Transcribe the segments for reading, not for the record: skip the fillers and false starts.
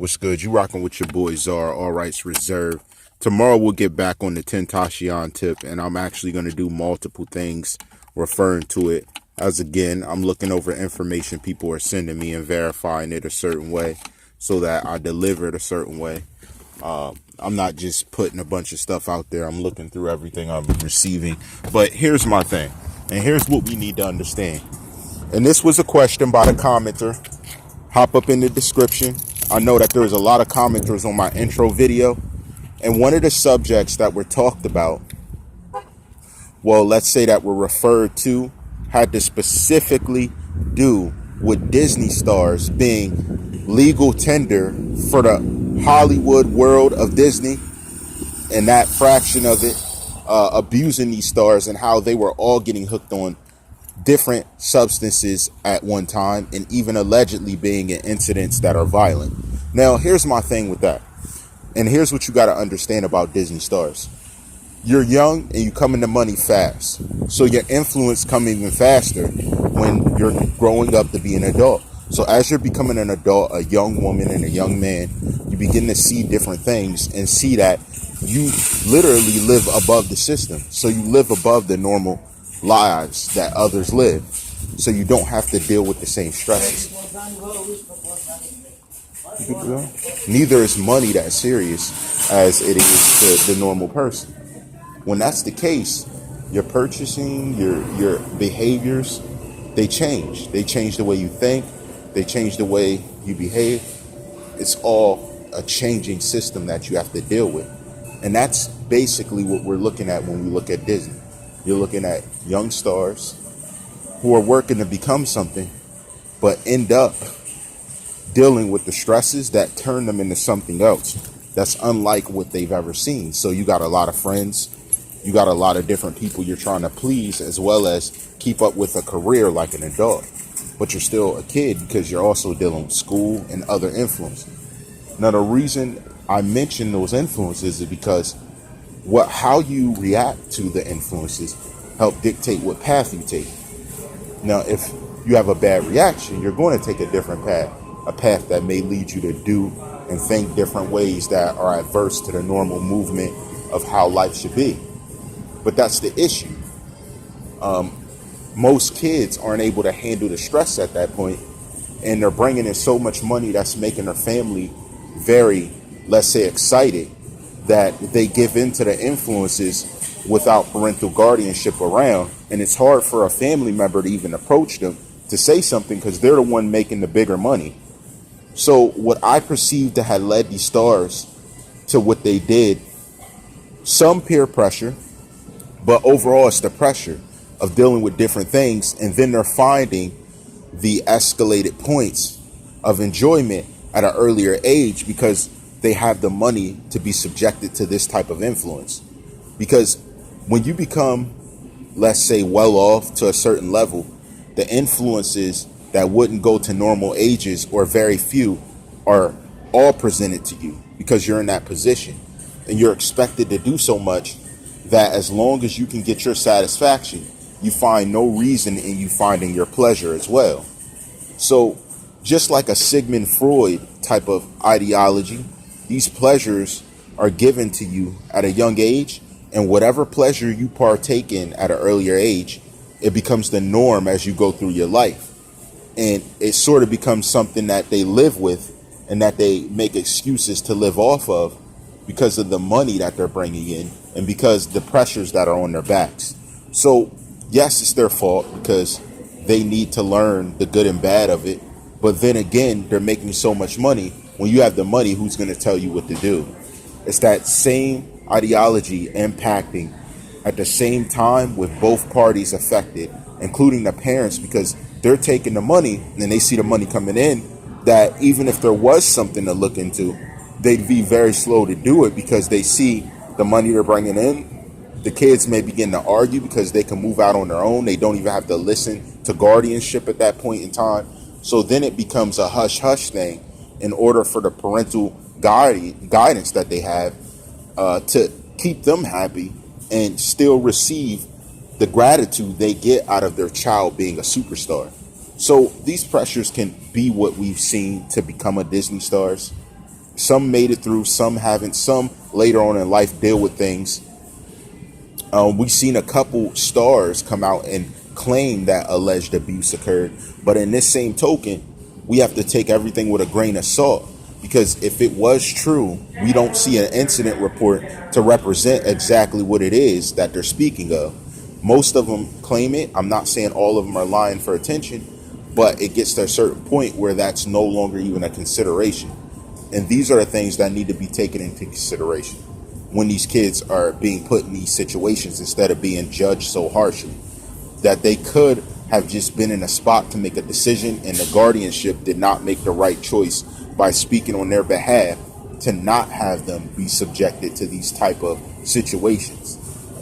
What's good? You rocking with your boy TheCzarr, all rights reserved. Tomorrow we'll get back on the TheCzarr tip, and I'm actually going to do multiple things referring to it. As again, I'm looking over information people are sending me and verifying it a certain way so that I deliver it a certain way. I'm not just putting a bunch of stuff out there. I'm looking through everything I'm receiving. But here's my thing, and here's what we need to understand. And this was a question by the commenter. Hop up in the description. I know that there's a lot of commenters on my intro video, and one of the subjects that were talked about, well, let's say that were referred to, had to specifically do with Disney stars being legal tender for the Hollywood world of Disney, and that fraction of it abusing these stars, and how they were all getting hooked on different substances at one time, and even allegedly being in incidents that are violent. Now, here's my thing with that. And here's what you got to understand about Disney stars. You're young and you come into money fast. So your influence comes even faster when you're growing up to be an adult. So as you're becoming an adult, a young woman and a young man, you begin to see different things and see that you literally live above the system. So you live above the normal lives that others live, so you don't have to deal with the same stresses. Neither is money that serious as it is to the normal person. When that's the case, your purchasing, your behaviors, they change. They change the way you think. They change the way you behave. It's all a changing system that you have to deal with. And that's basically what we're looking at when we look at Disney. You're looking at young stars who are working to become something, but end up dealing with the stresses that turn them into something else that's unlike what they've ever seen. So you got a lot of friends, you got a lot of different people you're trying to please, as well as keep up with a career like an adult. But you're still a kid because you're also dealing with school and other influence. Now, the reason I mention those influences is because how you react to the influences help dictate what path you take. Now, if you have a bad reaction, you're going to take a different path, a path that may lead you to do and think different ways that are adverse to the normal movement of how life should be. But that's the issue. Most kids aren't able to handle the stress at that point, and they're bringing in so much money that's making their family very, let's say, excited, that they give in to the influences without parental guardianship around. And it's hard for a family member to even approach them to say something because they're the one making the bigger money. So what I perceive to have led these stars to what they did, some peer pressure, but overall it's the pressure of dealing with different things. And then they're finding the escalated points of enjoyment at an earlier age because they have the money to be subjected to this type of influence. Because when you become, let's say, well off to a certain level, the influences that wouldn't go to normal ages or very few are all presented to you because you're in that position. And you're expected to do so much that as long as you can get your satisfaction, you find no reason in you finding your pleasure as well. So just like a Sigmund Freud type of ideology, these pleasures are given to you at a young age, and whatever pleasure you partake in at an earlier age, it becomes the norm as you go through your life. And it sort of becomes something that they live with and that they make excuses to live off of because of the money that they're bringing in and because the pressures that are on their backs. So yes, it's their fault because they need to learn the good and bad of it. But then again, they're making so much money. When you have the money, who's going to tell you what to do? It's that same ideology impacting at the same time with both parties affected, including the parents, because they're taking the money and they see the money coming in, that even if there was something to look into, they'd be very slow to do it because they see the money they're bringing in. The kids may begin to argue because they can move out on their own. They don't even have to listen to guardianship at that point in time. So then it becomes a hush-hush thing in order for the parental guidance that they have to keep them happy and still receive the gratitude they get out of their child being a superstar. So these pressures can be what we've seen to become a Disney stars. Some made it through, some haven't. Some later on in life deal with things. We've seen a couple stars come out and claim that alleged abuse occurred. But in this same token, we have to take everything with a grain of salt, because if it was true, we don't see an incident report to represent exactly what it is that they're speaking of. Most of them claim it. I'm not saying all of them are lying for attention, but it gets to a certain point where that's no longer even a consideration. And these are the things that need to be taken into consideration when these kids are being put in these situations, instead of being judged so harshly. That they could have just been in a spot to make a decision, and the guardianship did not make the right choice by speaking on their behalf to not have them be subjected to these type of situations.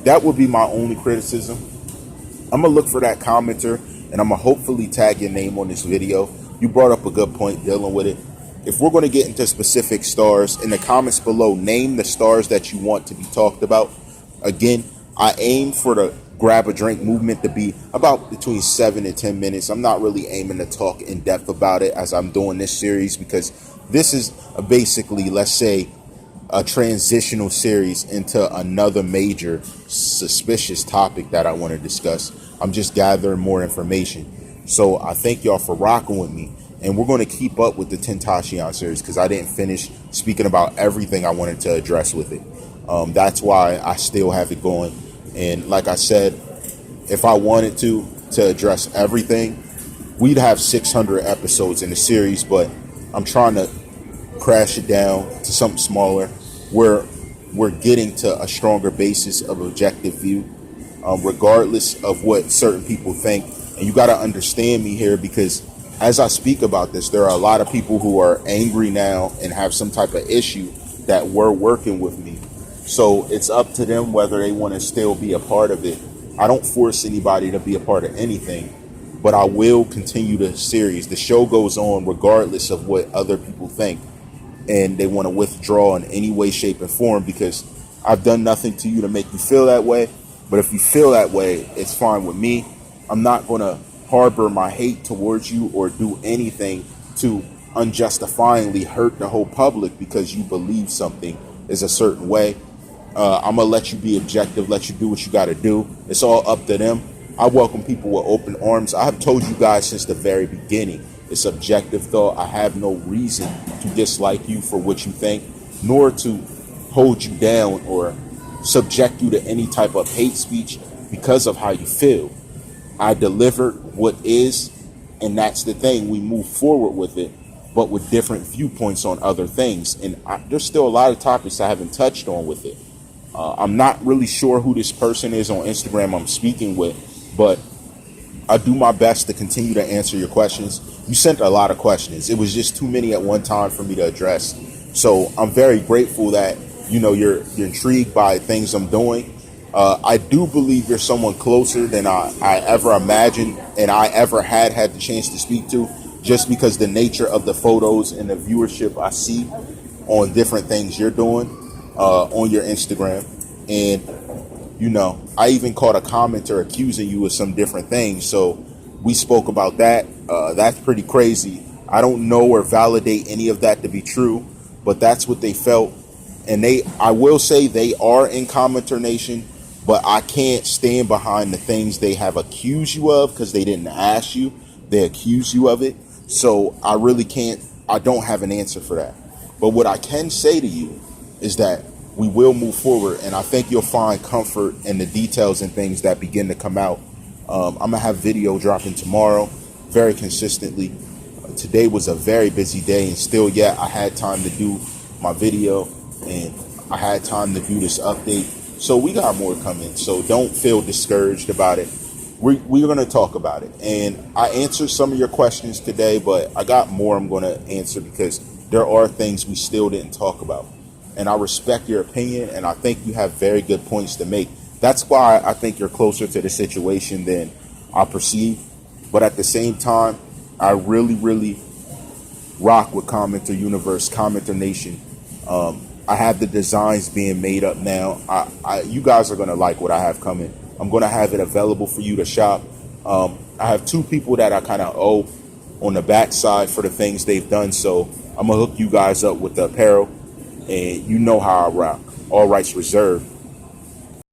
That would be my only criticism. I'm gonna look for that commenter, and I'm gonna hopefully tag your name on this video. You brought up a good point dealing with it. If we're going to get into specific stars, in the comments below, name the stars that you want to be talked about. Again, I aim for the grab a drink movement to be about between 7 and 10 minutes. I'm not really aiming to talk in depth about it as I'm doing this series, because this is basically, let's say, a transitional series into another major suspicious topic that I want to discuss. I'm just gathering more information. So I thank y'all for rocking with me. And we're going to keep up with the Tentacion series, because I didn't finish speaking about everything I wanted to address with it. That's why I still have it going. And like I said, if I wanted to address everything, we'd have 600 episodes in the series, but I'm trying to crash it down to something smaller where we're getting to a stronger basis of objective view, regardless of what certain people think. And you got to understand me here, because as I speak about this, there are a lot of people who are angry now and have some type of issue that were working with me. So it's up to them whether they want to still be a part of it. I don't force anybody to be a part of anything, but I will continue the series. The show goes on regardless of what other people think, and they want to withdraw in any way, shape, and form, because I've done nothing to you to make you feel that way. But if you feel that way, it's fine with me. I'm not going to harbor my hate towards you or do anything to unjustifiably hurt the whole public because you believe something is a certain way. I'm gonna let you be objective, let you do what you got to do. It's all up to them. I welcome people with open arms. I have told you guys since the very beginning, it's objective thought. I have no reason to dislike you for what you think, nor to hold you down or subject you to any type of hate speech because of how you feel. I delivered what is, and that's the thing. We move forward with it, but with different viewpoints on other things. And there's still a lot of topics I haven't touched on with it. I'm not really sure who this person is on Instagram I'm speaking with, but I do my best to continue to answer your questions. You sent a lot of questions. It was just too many at one time for me to address. So I'm very grateful that, you're intrigued by things I'm doing. I do believe you're someone closer than I ever imagined and I ever had the chance to speak to, just because the nature of the photos and the viewership I see on different things you're doing on your Instagram. And, I even caught a commenter accusing you of some different things. So we spoke about that. That's pretty crazy. I don't know or validate any of that to be true, but that's what they felt. And I will say they are in CommenterNation, but I can't stand behind the things they have accused you of because they didn't ask you. They accuse you of it. So I really can't, I don't have an answer for that. But what I can say to you is that we will move forward, and I think you'll find comfort in the details and things that begin to come out. I'm going to have video dropping tomorrow very consistently. Today was a very busy day, and still yet I had time to do my video, and I had time to do this update. So we got more coming. So don't feel discouraged about it. We're going to talk about it. And I answered some of your questions today, but I got more I'm going to answer because there are things we still didn't talk about. And I respect your opinion, and I think you have very good points to make. That's why I think you're closer to the situation than I perceive. But at the same time, I really, really rock with Commenter Universe, CommenterNation. I have the designs being made up now. You guys are going to like what I have coming. I'm going to have it available for you to shop. I have two people that I kind of owe on the backside for the things they've done. So I'm gonna hook you guys up with the apparel, and you know how I rock. All rights reserved.